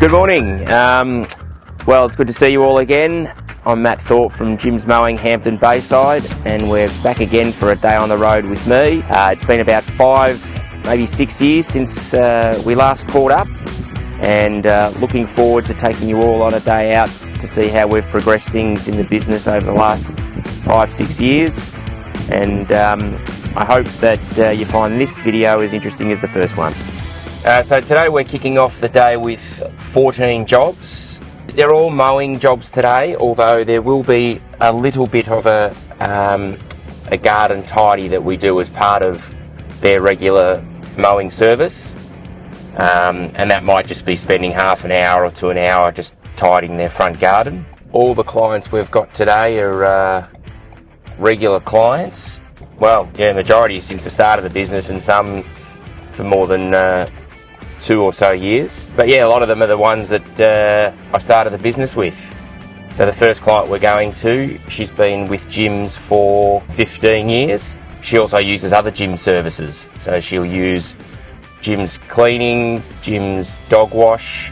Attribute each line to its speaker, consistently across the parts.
Speaker 1: Good morning. Well, it's good to see you all again. I'm Matt Thorp from Jim's Mowing, Hampton Bayside, and we're back again for a day on the road with me. It's been about 5, maybe 6 years since we last caught up, and looking forward to taking you all on a day out to see how we've progressed things in the business over the last 5-6 years. And I hope that you find this video as interesting as the first one. So today we're kicking off the day with 14 jobs. They're all mowing jobs today, although there will be a little bit of a garden tidy that we do as part of their regular mowing service. And that might just be spending half an hour or to an hour just tidying their front garden. All the clients we've got today are regular clients. Well, yeah, majority since the start of the business, and some for more than 2 or so years. But yeah, a lot of them are the ones that I started the business with. So the first client we're going to, she's been with Jim's for 15 years. She also uses other gym services. So she'll use Jim's cleaning, Jim's dog wash.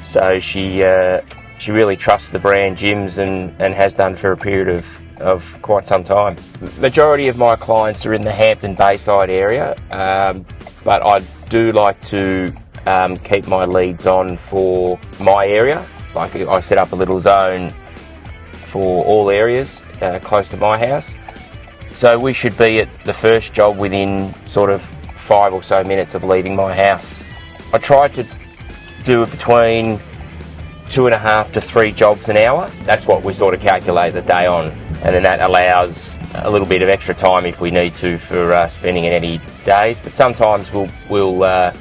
Speaker 1: So she really trusts the brand Jim's and has done for a period of quite some time. Majority of my clients are in the Hampton Bayside area, but I do like to keep my leads on for my area. Like, I set up a little zone for all areas close to my house. So we should be at the first job within sort of 5 or so minutes of leaving my house. I try to do between 2.5 to 3 jobs an hour. That's what we sort of calculate the day on, and then that allows a little bit of extra time if we need to for spending in any days. But sometimes we'll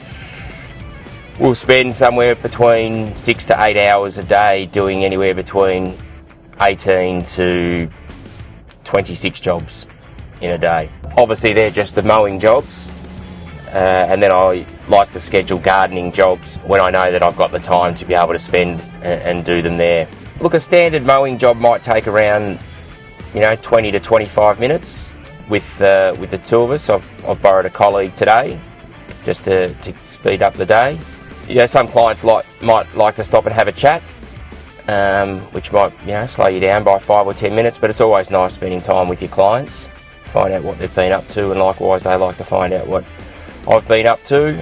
Speaker 1: spend somewhere between 6 to 8 hours a day doing anywhere between 18 to 26 jobs in a day. Obviously they're just the mowing jobs, and then I like to schedule gardening jobs when I know that I've got the time to be able to spend and do them there. Look, a standard mowing job might take around 20 to 25 minutes with the two of us. I've borrowed a colleague today just to speed up the day. Some clients might like to stop and have a chat, which might slow you down by 5 or 10 minutes, but it's always nice spending time with your clients, find out what they've been up to, and likewise they like to find out what I've been up to.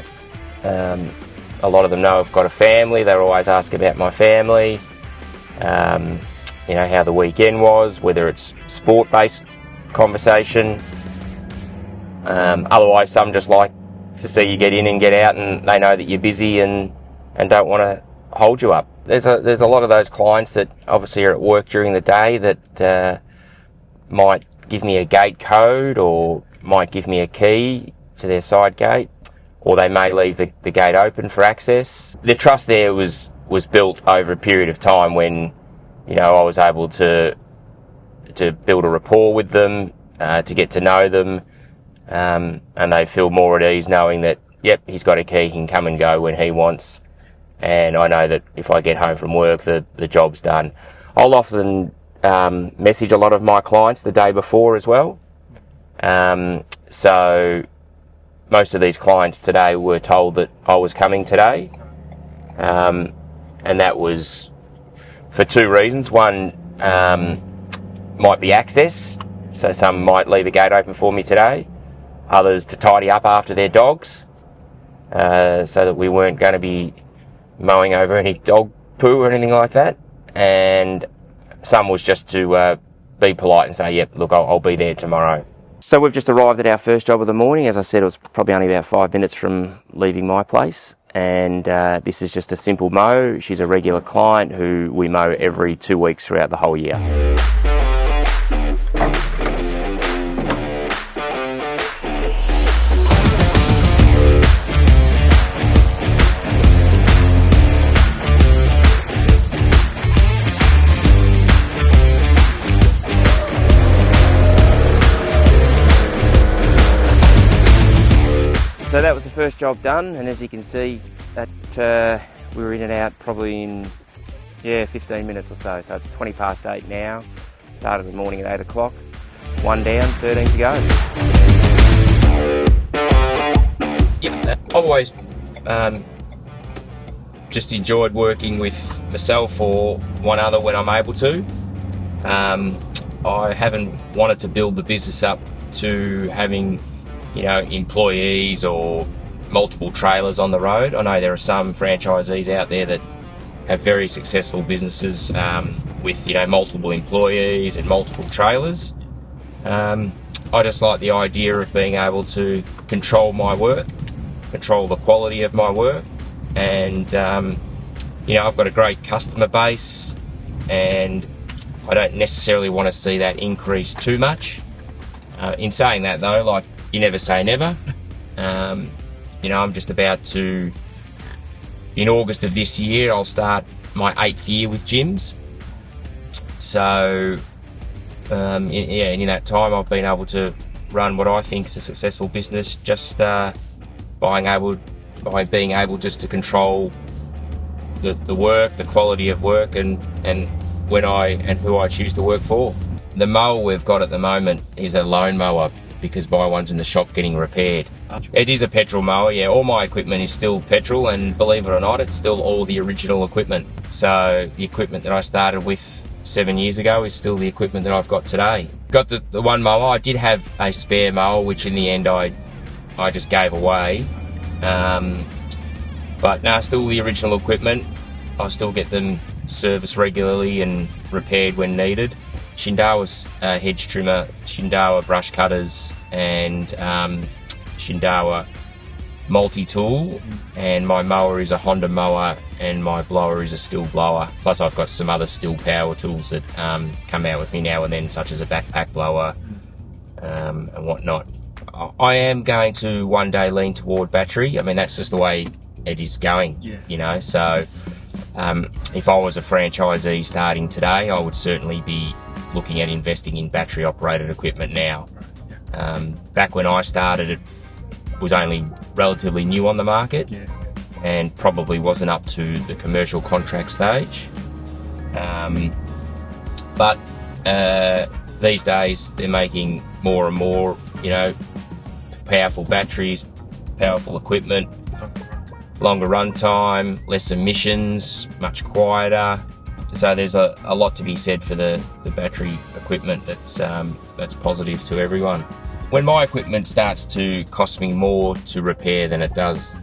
Speaker 1: A lot of them know I've got a family. They always ask about my family, how the weekend was, whether it's sport-based conversation. Otherwise, some just like to see you get in and get out, and they know that you're busy and don't want to hold you up. There's a lot of those clients that obviously are at work during the day that might give me a gate code or might give me a key to their side gate, or they may leave the gate open for access. The trust there was built over a period of time when I was able to build a rapport with them, to get to know them, and they feel more at ease knowing that, yep, he's got a key, he can come and go when he wants, and I know that if I get home from work, the job's done. I'll often message a lot of my clients the day before as well. So most of these clients today were told that I was coming today, and that was for 2 reasons. One might be access, so some might leave a gate open for me today. Others to tidy up after their dogs, so that we weren't going to be mowing over any dog poo or anything like that. And some was just to be polite and say, yep, look, I'll be there tomorrow. So we've just arrived at our first job of the morning. As I said, it was probably only about 5 minutes from leaving my place. And this is just a simple mow. She's a regular client who we mow every 2 weeks throughout the whole year. So that was the first job done, and as you can see, that we were in and out probably in 15 minutes or so. So it's 20 past 8 now. Started the morning at 8 o'clock. 1 down, 13 to go. Yeah, I've always just enjoyed working with myself or one other when I'm able to. I haven't wanted to build the business up to having, you know, employees or multiple trailers on the road. I know there are some franchisees out there that have very successful businesses with, you know, multiple employees and multiple trailers. I just like the idea of being able to control my work, control the quality of my work, and you know, I've got a great customer base, and I don't necessarily want to see that increase too much. In saying that though, like, you never say never. You know, I'm just about to, in August of this year, I'll start my 8th year with Jim's. So, in that time, I've been able to run what I think is a successful business just by being able just to control the work, the quality of work, and who I choose to work for. The mower we've got at the moment is a loan mower because my one's in the shop getting repaired. It is a petrol mower, yeah. All my equipment is still petrol, and believe it or not, it's still all the original equipment. So the equipment that I started with 7 years ago is still the equipment that I've got today. Got the one mower. I did have a spare mower, which in the end I just gave away. But no, still the original equipment. I still get them serviced regularly and repaired when needed. Shindawa's hedge trimmer, Shindawa brush cutters, and Shindawa multi-tool, and my mower is a Honda mower, and my blower is a Stihl blower. Plus I've got some other Stihl power tools that come out with me now and then, such as a backpack blower and whatnot. I am going to one day lean toward battery. I mean, that's just the way it is going, you know. So if I was a franchisee starting today, I would certainly be looking at investing in battery operated equipment now. Back when I started, it was only relatively new on the market and probably wasn't up to the commercial contract stage. But these days they're making more and more, you know, powerful batteries, powerful equipment, longer run time, less emissions, much quieter. So there's a lot to be said for the battery equipment that's positive to everyone. When my equipment starts to cost me more to repair than it does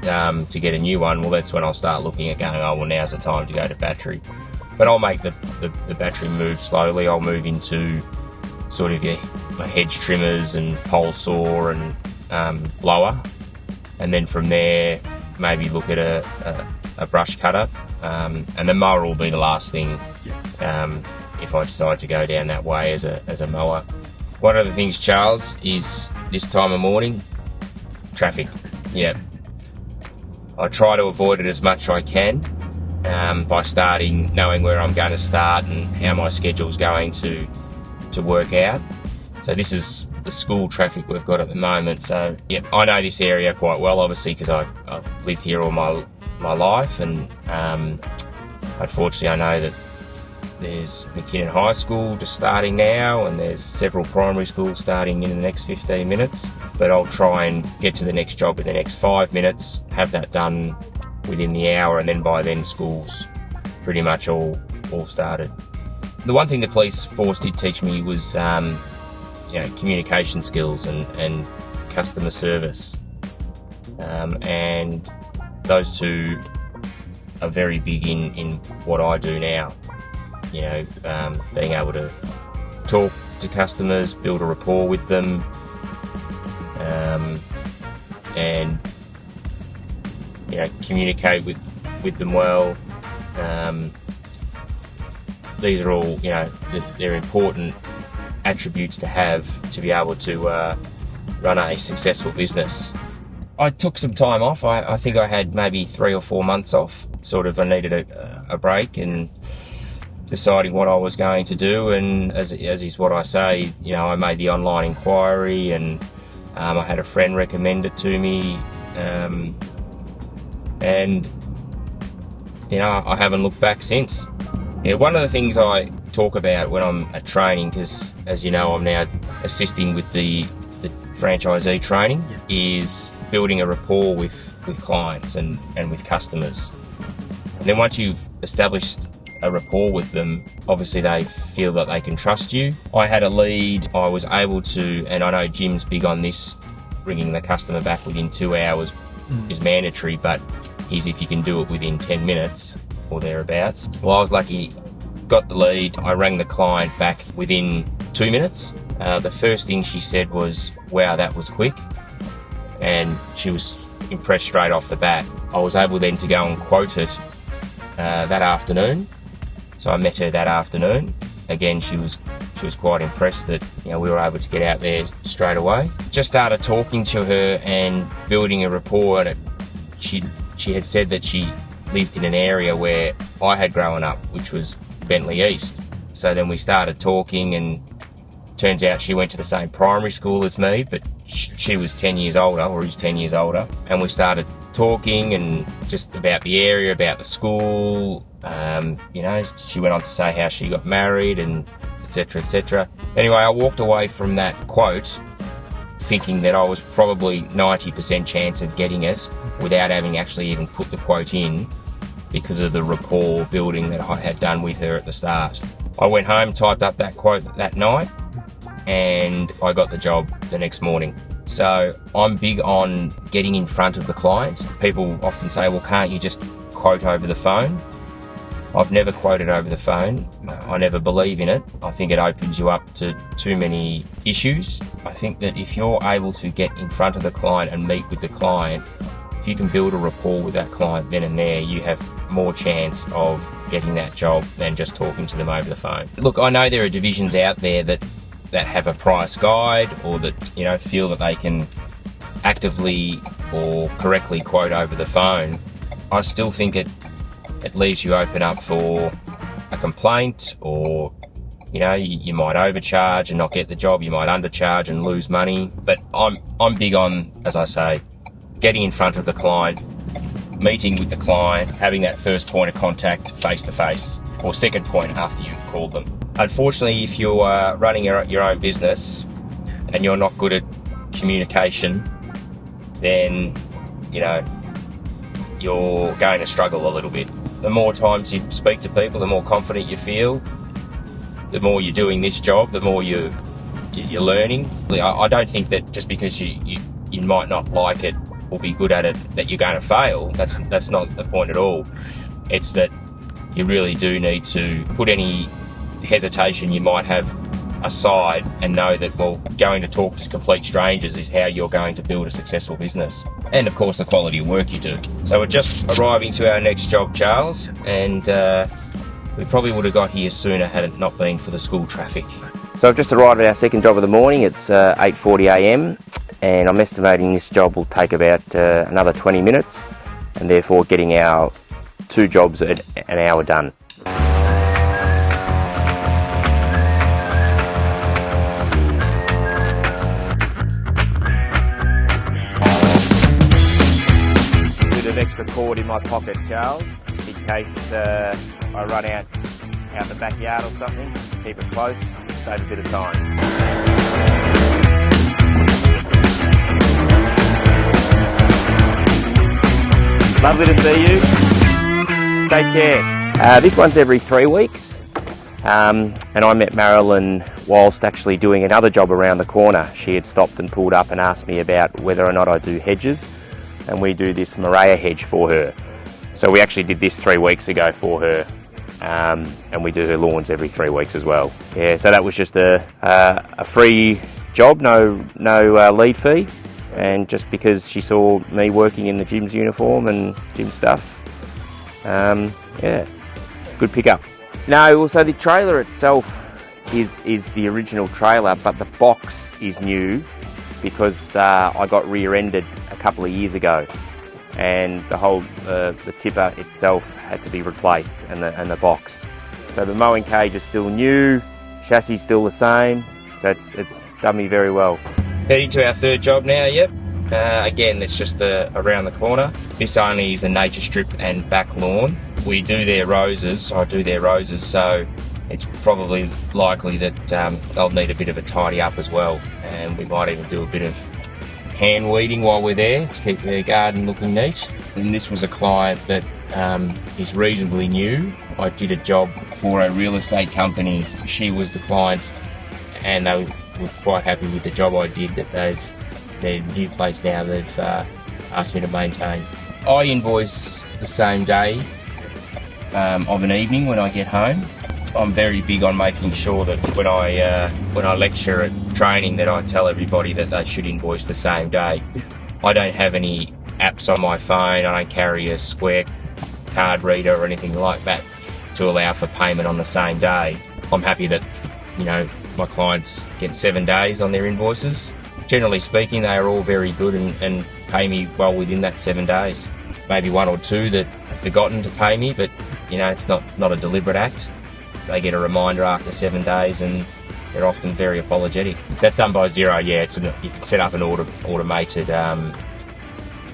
Speaker 1: to get a new one, well, that's when I'll start looking at going, oh, well, now's the time to go to battery. But I'll make the battery move slowly. I'll move into sort of my hedge trimmers and pole saw and blower, and then from there maybe look at a brush cutter, and the mower will be the last thing if I decide to go down that way as a mower. One of the things, Charles, is this time of morning, traffic. Yeah, I try to avoid it as much as I can by knowing where I'm going to start and how my schedule's going to work out. So this is the school traffic we've got at the moment. So yeah, I know this area quite well, obviously, because I've lived here all my life, and unfortunately I know that there's McKinnon High School just starting now, and there's several primary schools starting in the next 15 minutes. But I'll try and get to the next job in the next 5 minutes, have that done within the hour, and then by then school's pretty much all started. The one thing the police force did teach me was you know, communication skills and customer service, and those two are very big in what I do now. You know, being able to talk to customers, build a rapport with them, and you know, communicate with them well. These are all, you know, they're important attributes to have to be able to run a successful business. I took some time off. I think I had maybe 3 or 4 months off. Sort of, I needed a break and deciding what I was going to do, and as is what I say, you know, I made the online inquiry, and I had a friend recommend it to me, and you know, I haven't looked back since. Yeah, one of the things I talk about when I'm at training, because as you know, I'm now assisting with the franchisee training, is building a rapport with clients and with customers. And then once you've established a rapport with them, obviously they feel that they can trust you. I had a lead. I was able to, and I know Jim's big on this, bringing the customer back within 2 hours is mandatory, but if you can do it within 10 minutes or thereabouts. Well, I was lucky, got the lead. I rang the client back within 2 minutes. The first thing she said was, "Wow, that was quick." And she was impressed straight off the bat. I was able then to go and quote it that afternoon. So I met her that afternoon. Again, she was quite impressed that we were able to get out there straight away. Just started talking to her and building a rapport. And she had said that she lived in an area where I had grown up, which was Bentley East. So then we started talking, and turns out she went to the same primary school as me, but she was 10 years older, or is 10 years older. And we started talking and just about the area, about the school. She went on to say how she got married and etc, etc. Anyway, I walked away from that quote thinking that I was probably 90% chance of getting it without having actually even put the quote in, because of the rapport building that I had done with her at the start. I went home, typed up that quote that night, and I got the job the next morning. So I'm big on getting in front of the client. People often say, well, can't you just quote over the phone? I've never quoted over the phone. I never believe in it. I think it opens you up to too many issues. I think that if you're able to get in front of the client and meet with the client, if you can build a rapport with that client then and there, you have more chance of getting that job than just talking to them over the phone. Look, I know there are divisions out there that have a price guide, or that feel that they can actively or correctly quote over the phone. I still think it leaves you open up for a complaint, or you might overcharge and not get the job, you might undercharge and lose money. But I'm big on, as I say, getting in front of the client, meeting with the client, having that first point of contact face to face, or second point after you've called them. Unfortunately, if you're running your own business and you're not good at communication, then you're going to struggle a little bit. The more times you speak to people, the more confident you feel. The more you're doing this job, the more you're learning. I don't think that just because you might not like it or be good at it that you're going to fail. That's not the point at all. It's that you really do need to put any hesitation you might have aside and know that, well, going to talk to complete strangers is how you're going to build a successful business. And of course the quality of work you do. So we're just arriving to our next job, Charles, and we probably would have got here sooner had it not been for the school traffic. So I've just arrived at our second job of the morning. It's 8:40 a.m. and I'm estimating this job will take about another 20 minutes, and therefore getting our 2 jobs at an hour done. Extra cord in my pocket, Charles, just in case I run out the backyard or something. Keep it close, save a bit of time. Lovely to see you. Take care. This one's every 3 weeks, and I met Marilyn whilst actually doing another job around the corner. She had stopped and pulled up and asked me about whether or not I do hedges. And we do this Maria hedge for her. So we actually did this 3 weeks ago for her, and we do her lawns every 3 weeks as well. Yeah, so that was just a free job, no lead fee, and just because she saw me working in the gym's uniform and gym stuff, yeah, good pickup. No, also the trailer itself is the original trailer, but the box is new because I got rear-ended a couple of years ago, and the whole the tipper itself had to be replaced, and the box. So the mowing cage is still new, chassis still the same, so it's done me very well. Heading to our third job now. Yep. Again, it's just around the corner. This only is a nature strip and back lawn. We do their roses. I do their roses, so it's probably likely that they'll need a bit of a tidy up as well, and we might even do a bit of hand weeding while we're there to keep their garden looking neat. And this was a client that is reasonably new. I did a job for a real estate company. She was the client, and they were quite happy with the job I did. That their new place now they've asked me to maintain. I invoice the same day of an evening when I get home. I'm very big on making sure that when I lecture at training that I tell everybody that they should invoice the same day. I don't have any apps on my phone. I don't carry a Square card reader or anything like that to allow for payment on the same day. I'm happy that, you know, my clients get 7 days on their invoices. Generally speaking, they are all very good and pay me well within that 7 days. Maybe one or two that have forgotten to pay me, but you know, it's not a deliberate act. They get a reminder after 7 days and they're often very apologetic. That's done by Xero, yeah. You can set up an automated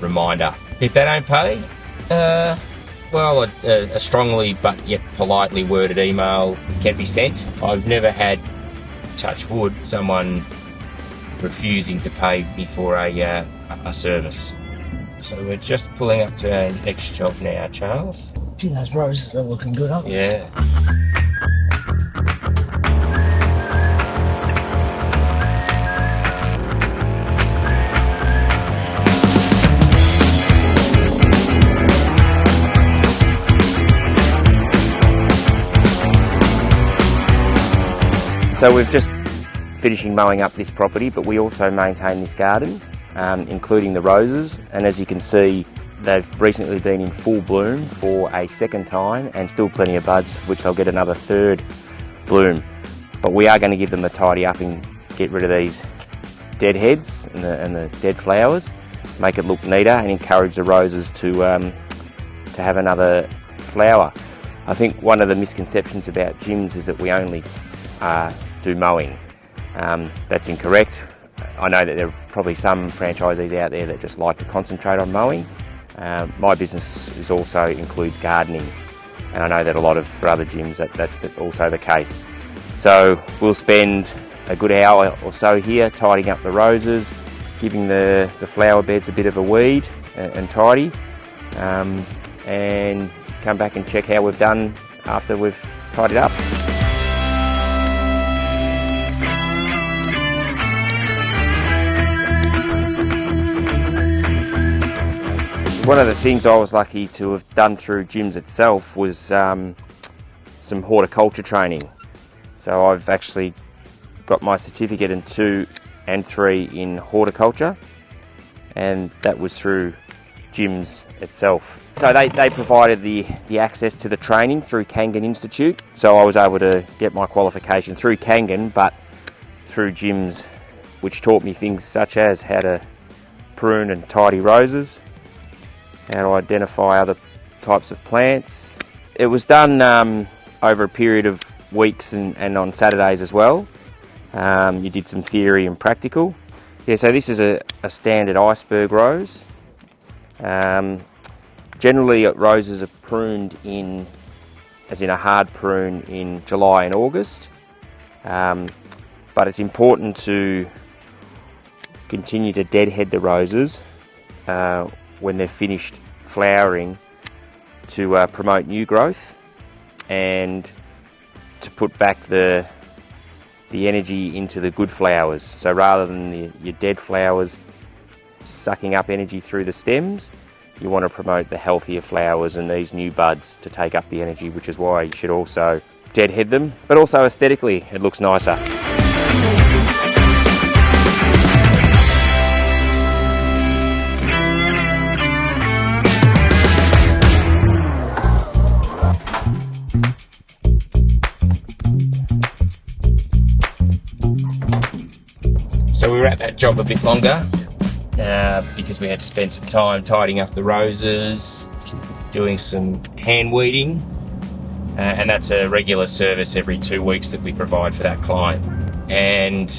Speaker 1: reminder. If they don't pay, well, a strongly but yet politely worded email can be sent. I've never had, touch wood, someone refusing to pay me for a service. So we're just pulling up to our next job now, Charles.
Speaker 2: Gee, those roses are looking good, aren't they?
Speaker 1: Yeah. So we've just finishing mowing up this property, but we also maintain this garden, including the roses. And as you can see, they've recently been in full bloom for a second time and still plenty of buds, which I'll get another third bloom. But we are going to give them a tidy up and get rid of these dead heads and the dead flowers, make it look neater and encourage the roses to have another flower. I think one of the misconceptions about Jim's is that we only do mowing. That's incorrect. I know that there are probably some franchisees out there that just like to concentrate on mowing. My business also includes gardening, and I know that a lot of for other gyms that's also the case. So we'll spend a good hour or so here tidying up the roses, giving the flower beds a bit of a weed and tidy, and come back and check how we've done after we've tidied up. One of the things I was lucky to have done through Jim's itself was some horticulture training. So I've actually got my certificate in 2 and 3 in horticulture, and that was through Jim's itself. So they provided the access to the training through Kangan Institute, so I was able to get my qualification through Kangan, but through Jim's, which taught me things such as how to prune and tidy roses, how to identify other types of plants. It was done over a period of weeks and on Saturdays as well. You did some theory and practical. Yeah, so this is a standard iceberg rose. Generally roses are pruned as in a hard prune in July and August. But it's important to continue to deadhead the roses when they're finished flowering to promote new growth and to put back the energy into the good flowers. So rather than your dead flowers sucking up energy through the stems, you want to promote the healthier flowers and these new buds to take up the energy, which is why you should also deadhead them, but also aesthetically it looks nicer. So we were at that job a bit longer because we had to spend some time tidying up the roses, doing some hand weeding, and that's a regular service every 2 weeks that we provide for that client. And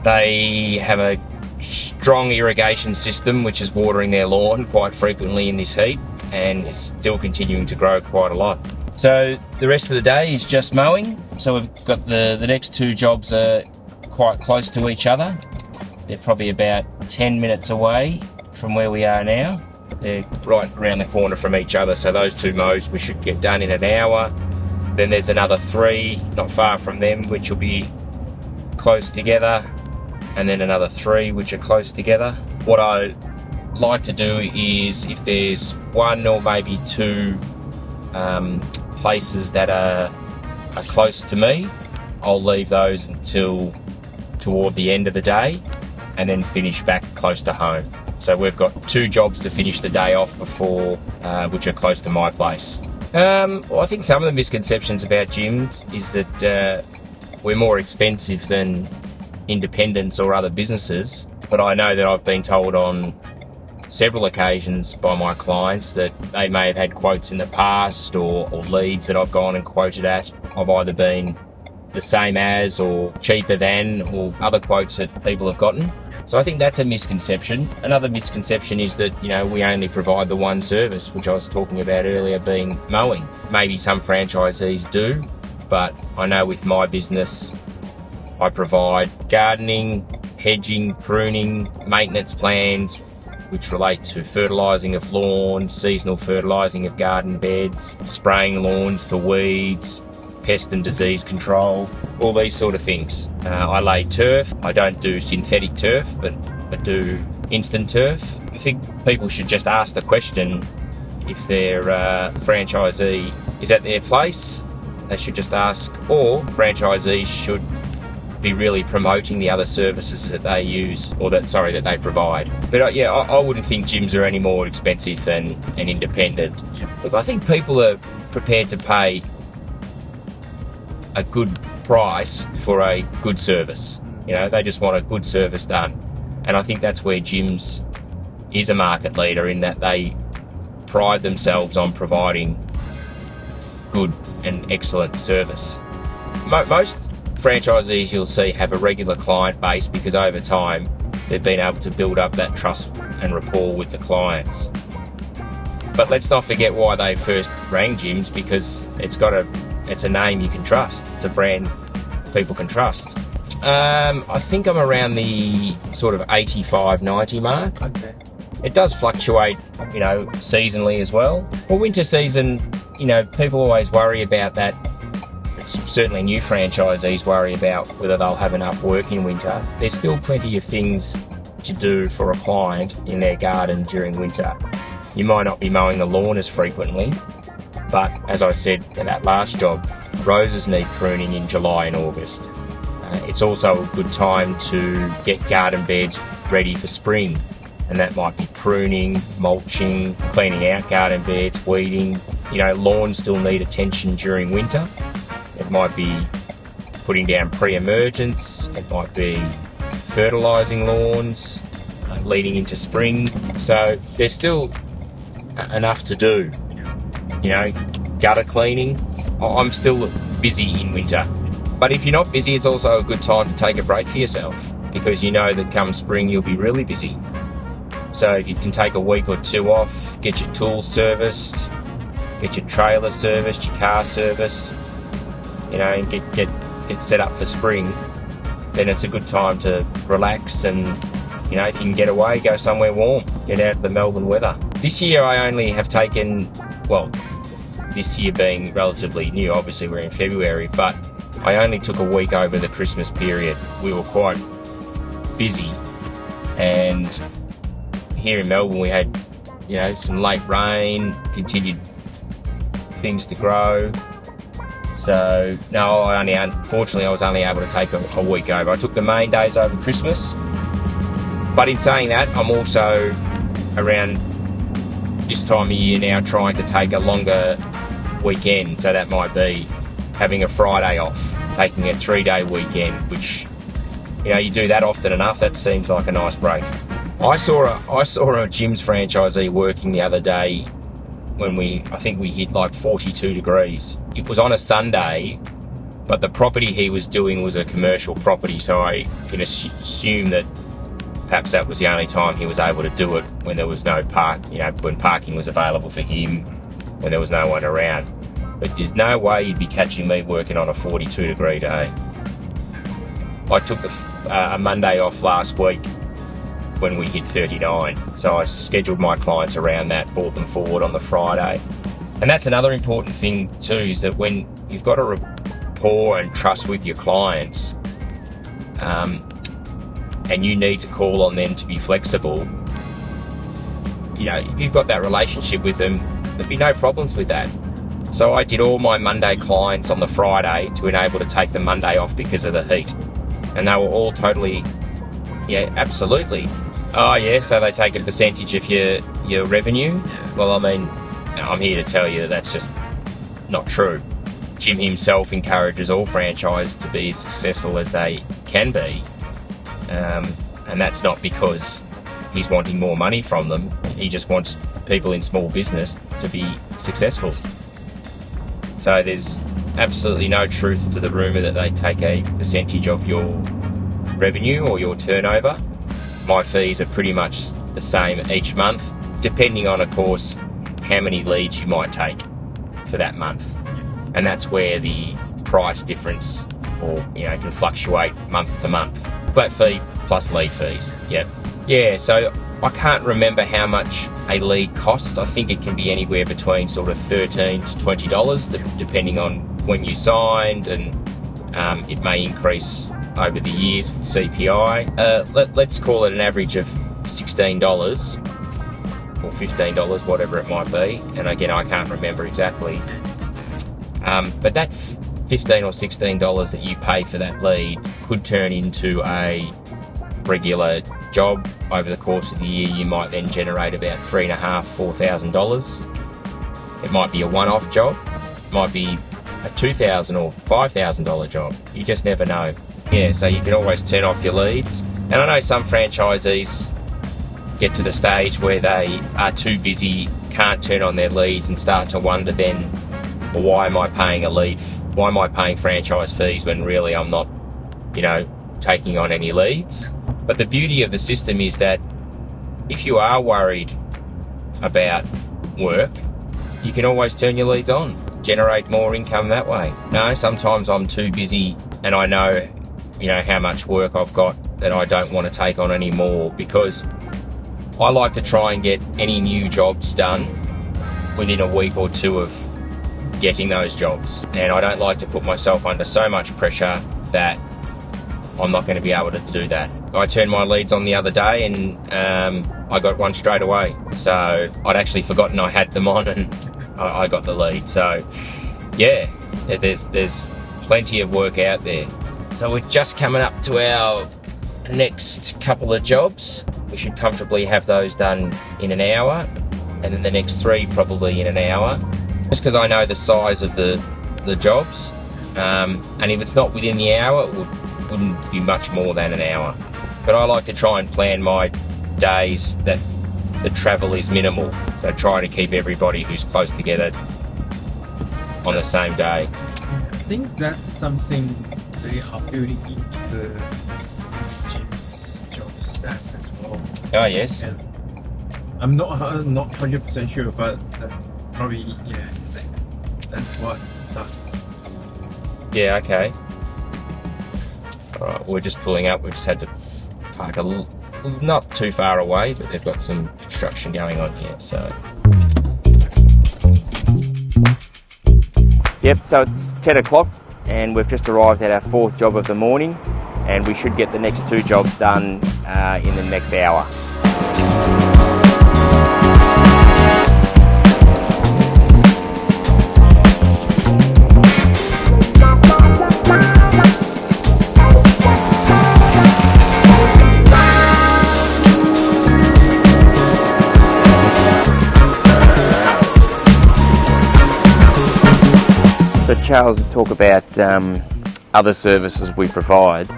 Speaker 1: they have a strong irrigation system which is watering their lawn quite frequently in this heat, and it's still continuing to grow quite a lot. So the rest of the day is just mowing. So we've got the next 2 jobs are quite close to each other. They're probably about 10 minutes away from where we are now. They're right around the corner from each other, so those two mows we should get done in an hour. Then there's another 3 not far from them which will be close together, and then another 3 which are close together. What I like to do is, if there's 1 or maybe 2 places that are close to me, I'll leave those until toward the end of the day and then finish back close to home. So we've got 2 jobs to finish the day off before, which are close to my place. Well, I think some of the misconceptions about gyms is that we're more expensive than independents or other businesses, but I know that I've been told on several occasions by my clients that they may have had quotes in the past or leads that I've gone and quoted at. I've either been the same as or cheaper than, or other quotes that people have gotten. So I think that's a misconception. Another misconception is that, you know, we only provide the one service, which I was talking about earlier, being mowing. Maybe some franchisees do, but I know with my business, I provide gardening, hedging, pruning, maintenance plans, which relate to fertilising of lawns, seasonal fertilising of garden beds, spraying lawns for weeds, pest and disease control, all these sort of things. I lay turf. I don't do synthetic turf, but I do instant turf. I think people should just ask the question, if their franchisee is at their place, they should just ask, or franchisees should be really promoting the other services that they use, or that they provide. But I wouldn't think gyms are any more expensive than an independent. Look, I think people are prepared to pay a good price for a good service. You know, they just want a good service done. And I think that's where gyms is a market leader, in that they pride themselves on providing good and excellent service. Most franchisees you'll see have a regular client base because over time they've been able to build up that trust and rapport with the clients. But let's not forget why they first rang gyms, because it's a name you can trust. It's a brand people can trust. I think I'm around the sort of 85-90 mark.
Speaker 2: Okay.
Speaker 1: It does fluctuate, you know, seasonally as well. Well, winter season, you know, people always worry about that. Certainly new franchisees worry about whether they'll have enough work in winter. There's still plenty of things to do for a client in their garden during winter. You might not be mowing the lawn as frequently, but as I said in that last job, roses need pruning in July and August. It's also a good time to get garden beds ready for spring, and that might be pruning, mulching, cleaning out garden beds, weeding. You know, lawns still need attention during winter. It might be putting down pre-emergence, it might be fertilising lawns, leading into spring. So there's still enough to do. You know, gutter cleaning. I'm still busy in winter. But if you're not busy, it's also a good time to take a break for yourself, because you know that come spring you'll be really busy. So if you can take a week or 2 off, get your tools serviced, get your trailer serviced, your car serviced, you know, and get set up for spring, then it's a good time to relax. And, you know, if you can get away, go somewhere warm, get out of the Melbourne weather. This year I only have taken, well, this year being relatively new, obviously we're in February, but I only took a week over the Christmas period. We were quite busy, and here in Melbourne we had, you know, some late rain, continued things to grow. So no, unfortunately I was only able to take a week over. I took the main days over Christmas, but in saying that, I'm also around this time of year now trying to take a longer weekend. So that might be having a Friday off, taking a 3-day weekend, which, you know, you do that often enough, that seems like a nice break. I saw a gym's franchisee working the other day when I think we hit like 42 degrees. It was on a Sunday, but the property he was doing was a commercial property, so I can assume that perhaps that was the only time he was able to do it, when there was no when parking was available for him, when there was no one around. But there's no way you'd be catching me working on a 42 degree day. I took a Monday off last week when we hit 39. So I scheduled my clients around that, brought them forward on the Friday. And that's another important thing too, is that when you've got a rapport and trust with your clients, and you need to call on them to be flexible, if you've got that relationship with them, there'd be no problems with that. So I did all my Monday clients on the Friday to enable to take the Monday off because of the heat. And they were all totally, absolutely. Oh yeah, so they take a percentage of your revenue? Well, I mean, I'm here to tell you that that's just not true. Jim himself encourages all franchise to be as successful as they can be. And that's not because he's wanting more money from them. He just wants people in small business to be successful. So there's absolutely no truth to the rumour that they take a percentage of your revenue or your turnover. My fees are pretty much the same each month, depending on, of course, how many leads you might take for that month. And that's where the price difference can fluctuate month to month. Flat fee plus lead fees. Yep. Yeah, so I can't remember how much a lead costs. I think it can be anywhere between sort of $13 to $20, depending on when you signed, and it may increase over the years with CPI. Let's call it an average of $16 or $15, whatever it might be. And again, I can't remember exactly. But that $15 or $16 that you pay for that lead could turn into a regular job. Over the course of the year, you might then generate about $3,500 to $4,000. It might be a one-off job. It might be a $2,000 or $5,000 job. You just never know. Yeah, so you can always turn off your leads. And I know some franchisees get to the stage where they are too busy, can't turn on their leads, and start to wonder then, well, why am I paying a lead? Why am I paying franchise fees when really I'm not, taking on any leads? But the beauty of the system is that if you are worried about work, you can always turn your leads on, generate more income that way. No, sometimes I'm too busy and I know, how much work I've got that I don't want to take on anymore, because I like to try and get any new jobs done within a week or two of getting those jobs. And I don't like to put myself under so much pressure that I'm not going to be able to do that. I turned my leads on the other day and I got one straight away. So I'd actually forgotten I had them on, and I got the lead. So yeah, there's plenty of work out there. So we're just coming up to our next couple of jobs. We should comfortably have those done in an hour, and then the next 3 probably in an hour, just because I know the size of the jobs. And if it's not within the hour, it wouldn't be much more than an hour. But I like to try and plan my days that the travel is minimal. So try to keep everybody who's close together on the same day.
Speaker 3: I think that's something they are building into the Jim's job stack as well.
Speaker 1: Oh yes.
Speaker 3: And I'm not 100% sure, but probably that's what. So.
Speaker 1: Yeah. Okay. All right. We're just pulling up. We've just had to park not too far away, but they've got some construction going on here. So. Yep. So it's 10 o'clock. And we've just arrived at our 4th job of the morning, and we should get the next 2 jobs done in the next hour. So Charles will talk about other services we provide.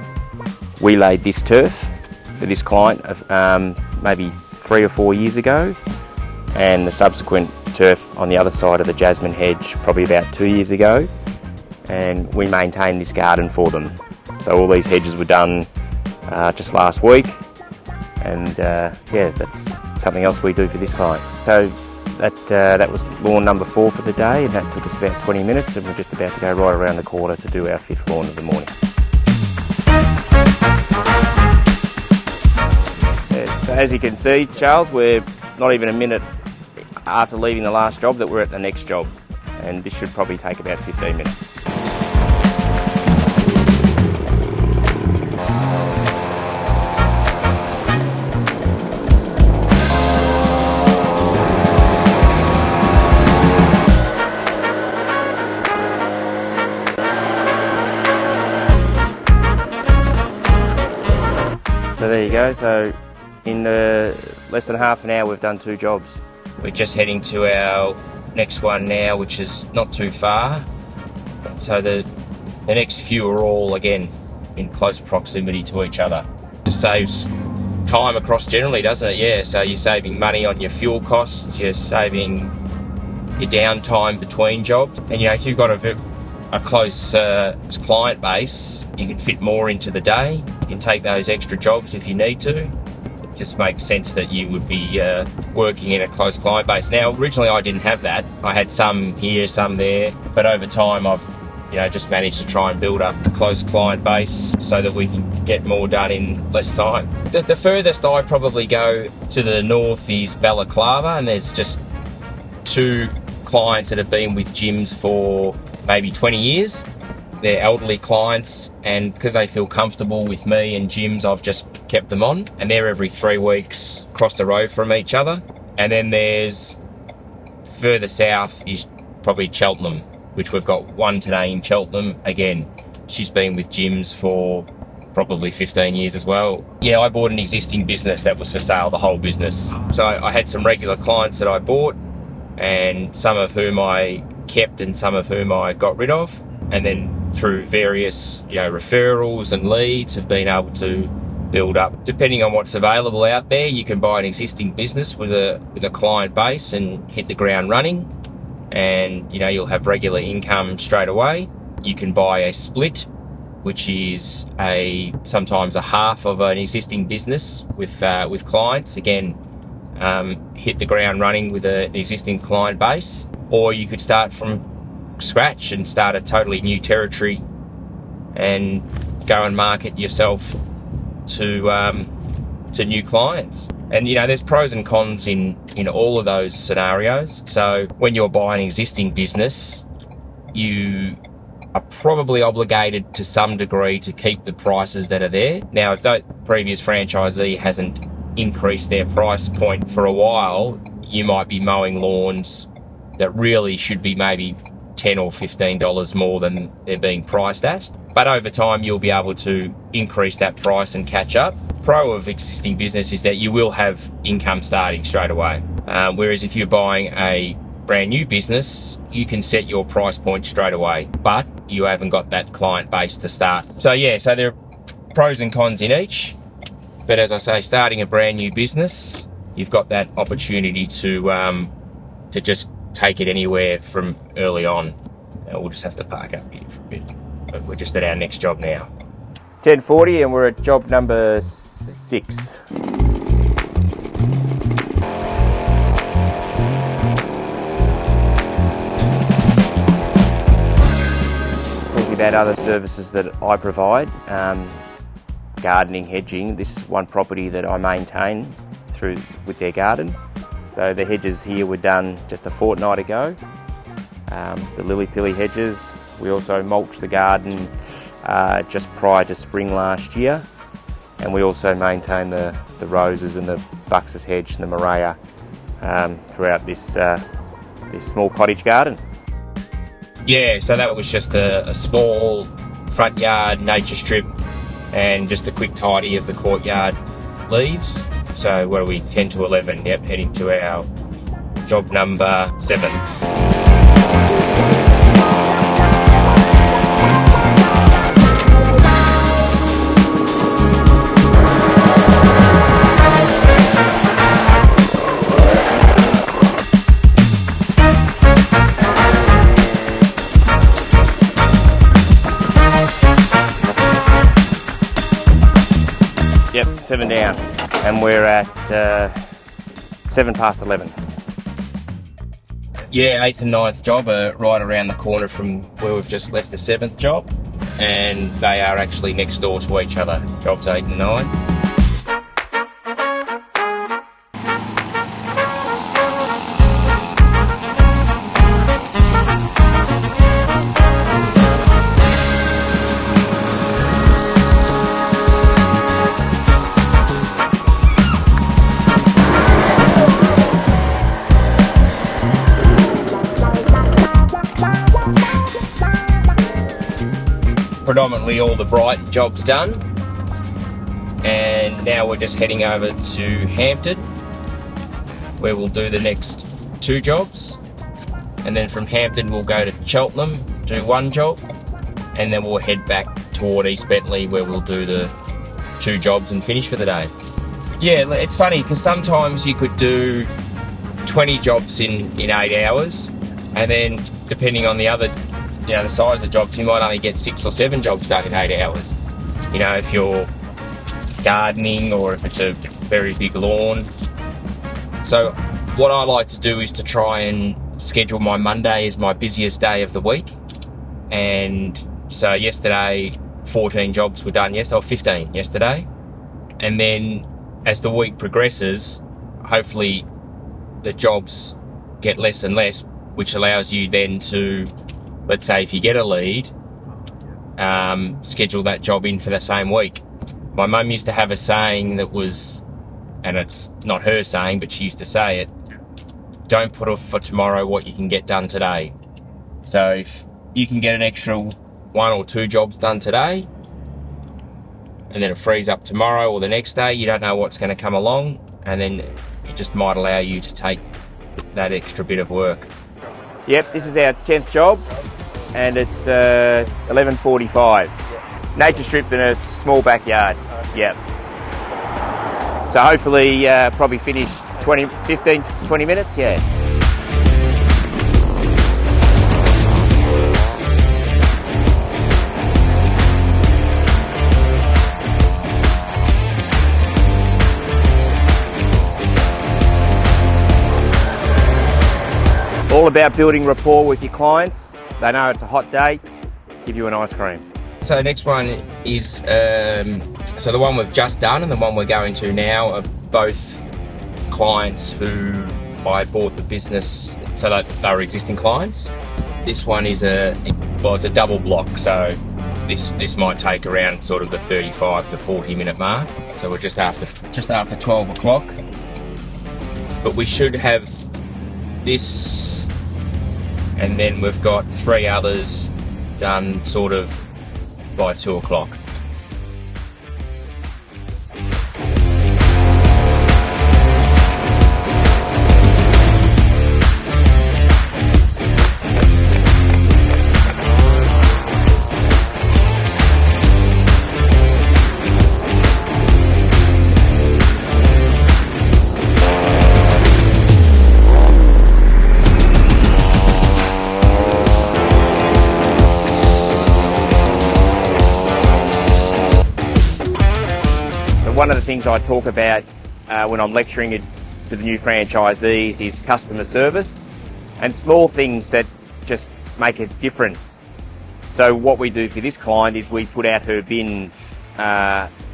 Speaker 1: We laid this turf for this client maybe 3 or 4 years ago, and the subsequent turf on the other side of the jasmine hedge probably about 2 years ago, and we maintain this garden for them. So all these hedges were done just last week, and that's something else we do for this client. So that was lawn number 4 for the day, and that took us about 20 minutes, and we're just about to go right around the corner to do our 5th lawn of the morning. So as you can see, Charles, we're not even a minute after leaving the last job that we're at the next job, and this should probably take about 15 minutes. So there you go, so in less than half an hour we've done 2 jobs. We're just heading to our next one now, which is not too far. So the next few are all, again, in close proximity to each other. Just saves time across generally, doesn't it? Yeah, so you're saving money on your fuel costs, you're saving your downtime between jobs. And you know, if you've got a close client base, you can fit more into the day. You can take those extra jobs if you need to. It just makes sense that you would be working in a close client base. Now, originally I didn't have that. I had some here, some there, but over time I've just managed to try and build up a close client base so that we can get more done in less time. The furthest I probably go to the north is Balaclava, and there's just 2 clients that have been with Jim's for maybe 20 years. They're elderly clients, and because they feel comfortable with me and Jim's, I've just kept them on, and they're every 3 weeks across the road from each other. And then there's further south is probably Cheltenham, which we've got one today in Cheltenham. Again, she's been with Jim's for probably 15 years as well. Yeah, I bought an existing business that was for sale, the whole business. So I had some regular clients that I bought, and some of whom I kept and some of whom I got rid of. And then through various referrals and leads have been able to build up. Depending on what's available out there, you can buy an existing business with a client base and hit the ground running, and you'll have regular income straight away. You can buy a split, which is sometimes a half of an existing business with clients. Again, hit the ground running with an existing client base, or you could start from scratch and start a totally new territory and go and market yourself to new clients. And there's pros and cons in all of those scenarios. So when you're buying an existing business, you are probably obligated to some degree to keep the prices that are there. Now, if that previous franchisee hasn't increased their price point for a while, you might be mowing lawns that really should be maybe $10 or $15 more than they're being priced at. But over time, you'll be able to increase that price and catch up. Pro of existing business is that you will have income starting straight away. Whereas if you're buying a brand new business, you can set your price point straight away, but you haven't got that client base to start. So yeah, so there are pros and cons in each. But as I say, starting a brand new business, you've got that opportunity to just take it anywhere from early on. We'll just have to park up here for a bit. But we're just at our next job now. 10:40 and we're at job number 6. Talking about other services that I provide, gardening, hedging. This is one property that I maintain with their garden. So the hedges here were done just a fortnight ago. The lily-pilly hedges. We also mulched the garden just prior to spring last year. And we also maintain the roses and the buxus hedge and the morea throughout this small cottage garden. Yeah, so that was just a small front yard nature strip and just a quick tidy of the courtyard leaves. So what are we, 10 to 11? Yep, heading to our job number 7. Yep, 7 down. And we're at 7 past 11. Yeah, 8th and 9th job are right around the corner from where we've just left the 7th job, and they are actually next door to each other, jobs 8 and 9. predominantly all the Brighton jobs done, and now we're just heading over to Hampton, where we'll do the next 2 jobs, and then from Hampton we'll go to Cheltenham, do 1 job, and then we'll head back toward East Bentley, where we'll do the 2 jobs and finish for the day. Yeah, it's funny because sometimes you could do 20 jobs in 8 hours, and then depending on the other, the size of jobs, you might only get 6 or 7 jobs done in 8 hours. If you're gardening or if it's a very big lawn. So what I like to do is to try and schedule my Monday as my busiest day of the week. And so yesterday, 14 jobs were done yesterday, or 15 yesterday. And then as the week progresses, hopefully the jobs get less and less, which allows you then to, let's say if you get a lead, schedule that job in for the same week. My mum used to have a saying that was, and it's not her saying, but she used to say it, don't put off for tomorrow what you can get done today. So if you can get an extra 1 or 2 jobs done today, and then it frees up tomorrow or the next day, you don't know what's going to come along, and then it just might allow you to take that extra bit of work. Yep, this is our 10th job, and it's 11:45. Nature strip in a small backyard. Yep. So hopefully probably finish 15 to 20 minutes, yeah. All about building rapport with your clients. They know it's a hot day, give you an ice cream. So next one is, so the one we've just done and the one we're going to now are both clients who I bought the business, so that they were existing clients. This one is it's a double block, so this might take around sort of the 35 to 40 minute mark. So we're just after 12 o'clock. But we should have this, and then we've got 3 others done sort of by 2 o'clock. One of the things I talk about when I'm lecturing it to the new franchisees is customer service and small things that just make a difference. So what we do for this client is we put out her bins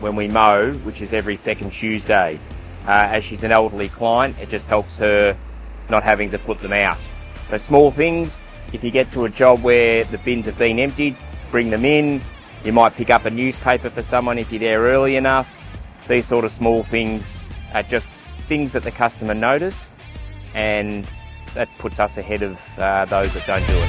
Speaker 1: when we mow, which is every second Tuesday. As she's an elderly client, it just helps her not having to put them out. So small things, if you get to a job where the bins have been emptied, bring them in. You might pick up a newspaper for someone if you're there early enough. These sort of small things are just things that the customer notice, and that puts us ahead of those that don't do it.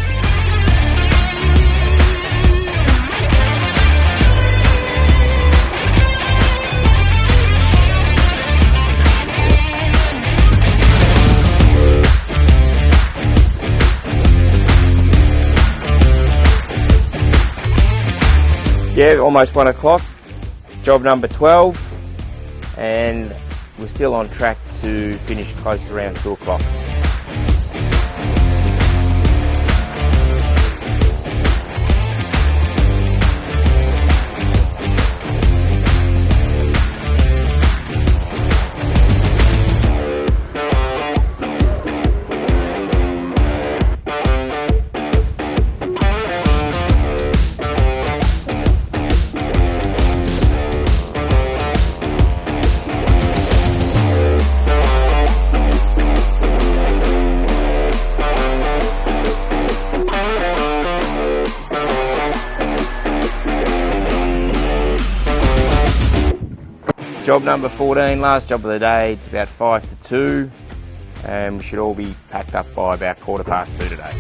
Speaker 1: Yeah, almost 1 o'clock. Job number 12. And we're still on track to finish close around 2 o'clock. Job number 14, last job of the day. It's about 5 to 2, and we should all be packed up by about 2:15 today.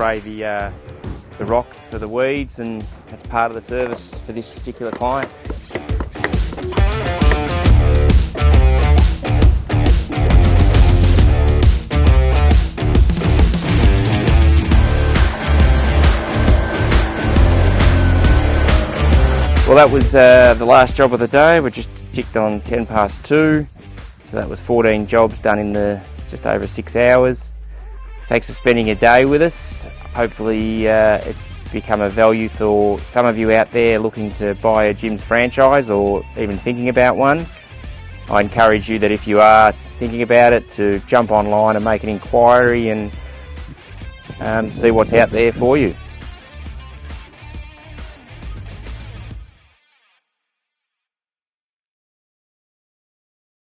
Speaker 1: spray the rocks for the weeds, and that's part of the service for this particular client. Well, that was the last job of the day. We just ticked on 2:10, so that was 14 jobs done in just over 6 hours. Thanks for spending a day with us. Hopefully it's become a value for some of you out there looking to buy a Jim's franchise or even thinking about one. I encourage you that if you are thinking about it, to jump online and make an inquiry and see what's out there for you.